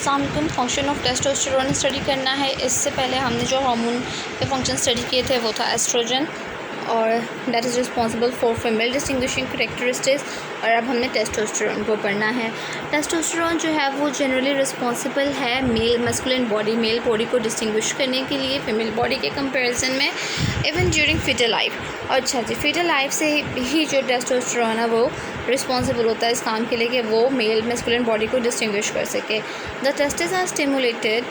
अस्सलाम वालेकुम। Function of testosterone study करना है। इससे पहले हमने जो हार्मोन के फंक्शन स्टडी किए थे वो था एस्ट्रोजन और that is responsible for female distinguishing characteristics. और अब हमने टेस्टोस्टेरोन को पढ़ना है। टेस्टोस्टेरोन जो है वो जनरली रिस्पॉन्सिबल है male masculine body male body को डिस्टिंग्विश करने के लिए फीमेल बॉडी के कंपैरिजन में, इवन ड्यूरिंग फीटल लाइफ। अच्छा जी, फीटल लाइफ से ही जो टेस्टोस्टेरोन है वो रिस्पॉन्सिबल होता है इस काम के लिए कि वो मेल मस्कुलिन बॉडी को डिस्टिंग्विश कर सके। The testis are stimulated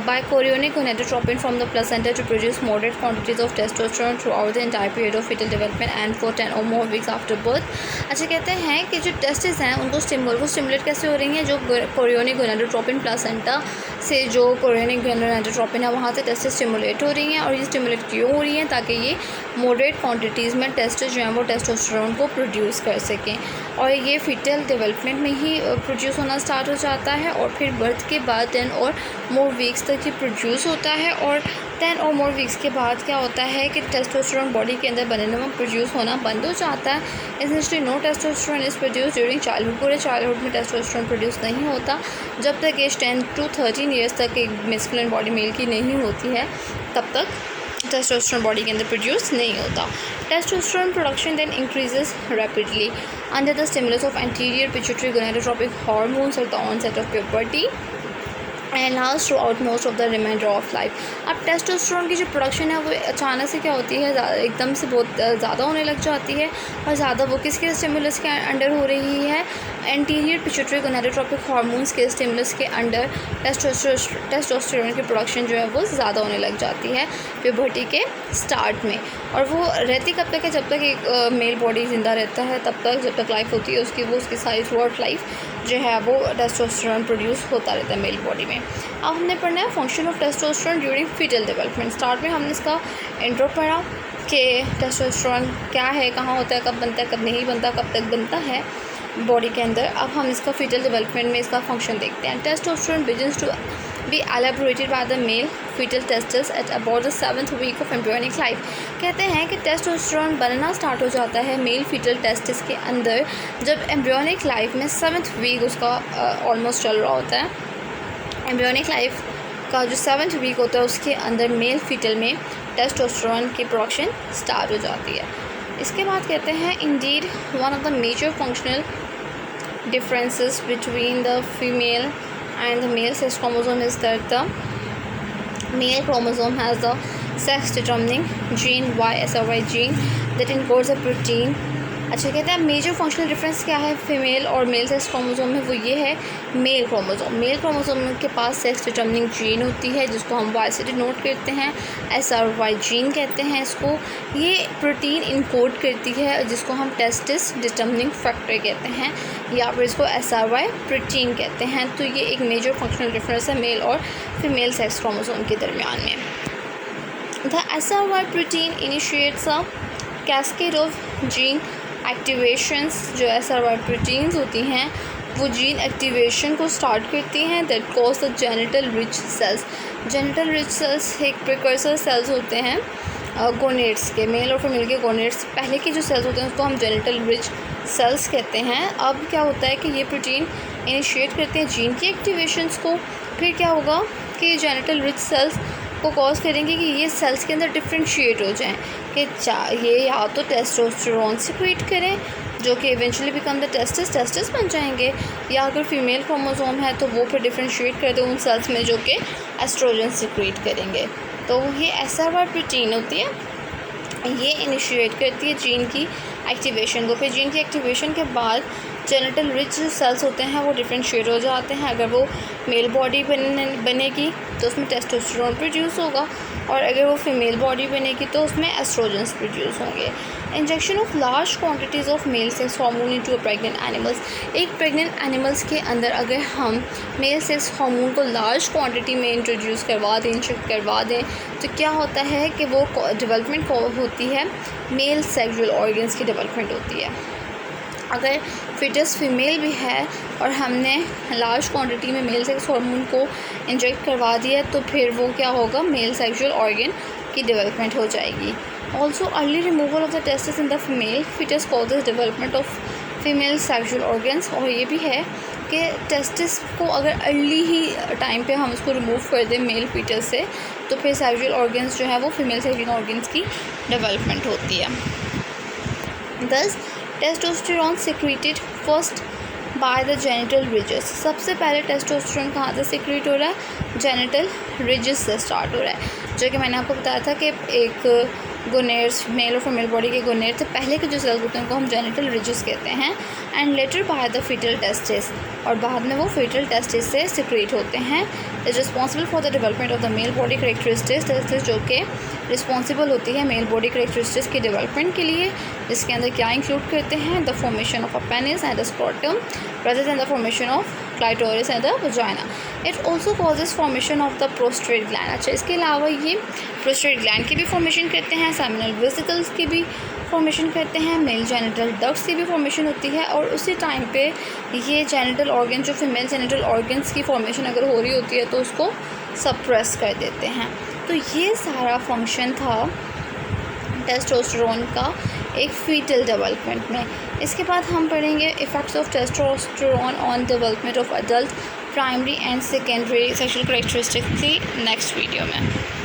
by chorionic gonadotropin from the placenta to produce moderate quantities of testosterone throughout the entire period of fetal development and for 10 or more weeks after birth। अच्छा, कहते हैं कि जो testis हैं उनको stimulate कैसे हो रही हैं? जो chorionic gonadotropin प्लासेंटा से जो chorionic gonadotropin है वहाँ से टेस्टिस स्टिमुलेट हो रही हैं। और ये स्टिमुलेट क्यों हो रही हैं? ताकि ये मॉडरेट क्वांटिटीज़ में टेस्टिस जो हैं वो टेस्टोस्टेरोन को प्रोड्यूस कर सकें। और ये फीटल डेवलपमेंट में ही प्रोड्यूस होना स्टार्ट हो जाता है और फिर बर्थ के बाद 10 और मोर वीक्स तक ये प्रोड्यूस होता है। और 10 और मोर वीक्स के बाद क्या होता है कि टेस्टोस्टेरोन बॉडी के अंदर बनने में प्रोड्यूस होना बंद हो जाता है। Essentially no testosterone is produce during childhood. पूरे चाइल्डहुड में टेस्टोस्टेरोन प्रोड्यूस नहीं होता। जब तक एज 10 to 13 ईयर्स तक एक मस्कुलिन बॉडी मेल की नहीं होती है तब तक टेस्टोस्टेरोन बॉडी के अंदर प्रोड्यूस नहीं होता। Testosterone production then increases rapidly under the stimulus of anterior pituitary gonadotropic hormones at the onset of puberty and last throughout most of the remainder of life. अब testosterone की जो production है वो अचानक से क्या होती है, एकदम से बहुत ज़्यादा होने लग जाती है। और ज़्यादा वो किसके स्टिमुलस के अंडर हो रही है? एंटीरियर पिट्यूटरी गोनाडोट्रोपिक हार्मोन्स के स्टिमुलस के अंडर टेस्टोस्टेरोन की प्रोडक्शन जो है वो ज़्यादा होने लग जाती है प्यूबर्टी के स्टार्ट में। और वो रहती कब तक है? जब तक एक मेल बॉडी ज़िंदा रहता है तब तक, जब तक लाइफ होती है उसकी, वो उसकी सारी थ्रू आउट लाइफ जो है वो टेस्टोस्टेरोन प्रोड्यूस होता रहता है मेल बॉडी में। अब हमने पढ़ना है function of testosterone during fetal development. Start में हमने इसका इंट्रो पढ़ा कि टेस्टोस्टेरोन क्या है, कहाँ होता है, कब बनता है, कब नहीं बनता, कब तक बनता है बॉडी के अंदर। अब हम इसका फीटल डेवलपमेंट में इसका फंक्शन देखते हैं। Testosterone begins to be elaborated by the male fetal testis at about the 7th week of embryonic life. कहते हैं कि टेस्टोस्टेरोन बनना स्टार्ट हो जाता है मेल फीटल टेस्टिस के अंदर जब एम्ब्रियोनिक लाइफ में 7th वीक उसका ऑलमोस्ट चल रहा होता है। एम्ब्रियोनिक लाइफ का जो 7th वीक होता है उसके अंदर मेल फीटल में टेस्टोस्टेरोन की प्रोडक्शन स्टार्ट हो जाती है। इसके बाद कहते हैं indeed one of the major functional differences between the female and the male sex chromosome is that the male chromosome has the sex determining gene YSRY gene that encodes a protein। अच्छा, कहते हैं major functional difference क्या है female और male sex chromosome में? वो ये है मेल क्रोमोसोम के पास सेक्स डिटर्मिनिंग जीन होती है जिसको हम वाई से डिनोट करते हैं, SRY जीन कहते हैं इसको। ये प्रोटीन इनकोड करती है जिसको हम टेस्टिस डिटर्मिनिंग फैक्टर कहते हैं या फिर इसको SRY प्रोटीन कहते हैं। तो ये एक मेजर फंक्शनल डिफरेंस है मेल और फीमेल सेक्स क्रोमोसोम के दरमियान में। The SRY protein initiates a cascade of gene activations. जो SRY प्रोटीन्स होती हैं वो जीन एक्टिवेशन को स्टार्ट करती हैं that cause the genital ridge cells. Genital ridge cells एक प्रिकर्सर सेल्स होते हैं गोनेट्स के, मेल और फीमेल के गोनेट्स पहले के जो सेल्स होते हैं उसको हम जेनिटल रिच सेल्स कहते हैं। अब क्या होता है कि ये प्रोटीन इनिशिएट करते हैं जीन की एक्टिवेशंस को। फिर क्या होगा कि जेनिटल रिच सेल्स को कॉज करेंगे कि ये सेल्स के अंदर डिफ्रेंशिएट हो जाएं कि ये या तो टेस्टोस्टेरोन सिक्रीट करें जो कि इवेंचुअली बिकम द टेस्टिस बन जाएंगे, या अगर फीमेल क्रोमोसोम है तो वो फिर डिफ्रेंशिएट कर दे उन सेल्स में जो कि एस्ट्रोजन सिक्रीट करेंगे। तो ये SRY प्रोटीन होती है, ये इनिशिएट करती है जीन की एक्टिवेशन को। फिर जीन की एक्टिवेशन के बाद जेनिटल रिच सेल्स होते हैं वो डिफ्रेंशिएट हो जाते हैं। अगर वो मेल बॉडी बनेगी तो उसमें टेस्टोस्टेरोन प्रोड्यूस होगा और अगर वो फीमेल बॉडी बनेगी तो उसमें एस्ट्रोजन्स प्रोड्यूस होंगे। Injection of large quantities of male sex hormone into a pregnant animals. एक प्रेग्नेंट एनिमल्स के अंदर अगर हम मेल सेक्स हार्मोन को लार्ज क्वांटिटी में इंट्रोड्यूस करवा दें, इंजेक्ट करवा दें, तो क्या होता है कि वो डेवलपमेंट होती है मेल सेक्सुअल ऑर्गन्स की डेवलपमेंट होती है। अगर फिटस फीमेल भी है और हमने लार्ज क्वांटिटी में मेल सेक्स हार्मोन को इंजेक्ट करवा दिया तो फिर वो क्या होगा, मेल सेक्सुअल ऑर्गन की डेवलपमेंट हो जाएगी। Also early removal of the testis in the female fetus causes development of female sexual organs. और ये भी है कि टेस्टिस को अगर अर्ली ही टाइम पे हम उसको रिमूव कर दें मेल फीटस से, तो फिर सेक्सुअल ऑर्गन्स जो है वो फीमेल सेक्सुअल ऑर्गन्स की डेवलपमेंट होती है। दस testosterone secreted first by the genital ridges. सबसे पहले टेस्टोस्टेरॉन कहाँ से सिक्रीट हो रहा है? जेनिटल रिजेस से स्टार्ट हो रहा है, जो कि मैंने आपको बताया था कि एक गोनेट्स, मेल और फीमेल बॉडी के गोनेट्स से पहले के जो सेल्स होते हैं उनको हम जेनिटल रिजेस कहते हैं। And later by the fetal testis, और बाद में वो फीटल टेस्टिस से सिक्रीट होते हैं। Is responsible for the development of the male body characteristics, जो कि रिस्पॉन्सिबल होती है मेल बॉडी करेक्टरिस्टिक्स की डेवलपमेंट के लिए, जिसके अंदर क्या इंक्लूड करते हैं? The formation of a penis and the scrotum rather than the formation of clitoris and the vagina. It also causes formation of the prostate gland. अच्छा, इसके अलावा ये prostate gland की भी फॉर्मेशन करते हैं, seminal vesicles की भी फॉर्मेशन करते हैं, मेल जेनिटल डक्ट्स की भी फॉर्मेशन होती है, और उसी टाइम पे ये जेनिटल ऑर्गन, जो फीमेल जेनिटल ऑर्गन्स की फॉर्मेशन अगर हो रही होती है तो उसको सप्रेस कर देते हैं। तो ये सारा फंक्शन था टेस्टोस्टेरोन का एक फीटल डेवलपमेंट में। इसके बाद हम पढ़ेंगे effects of testosterone on development of adult primary and secondary sexual characteristics की नेक्स्ट वीडियो में।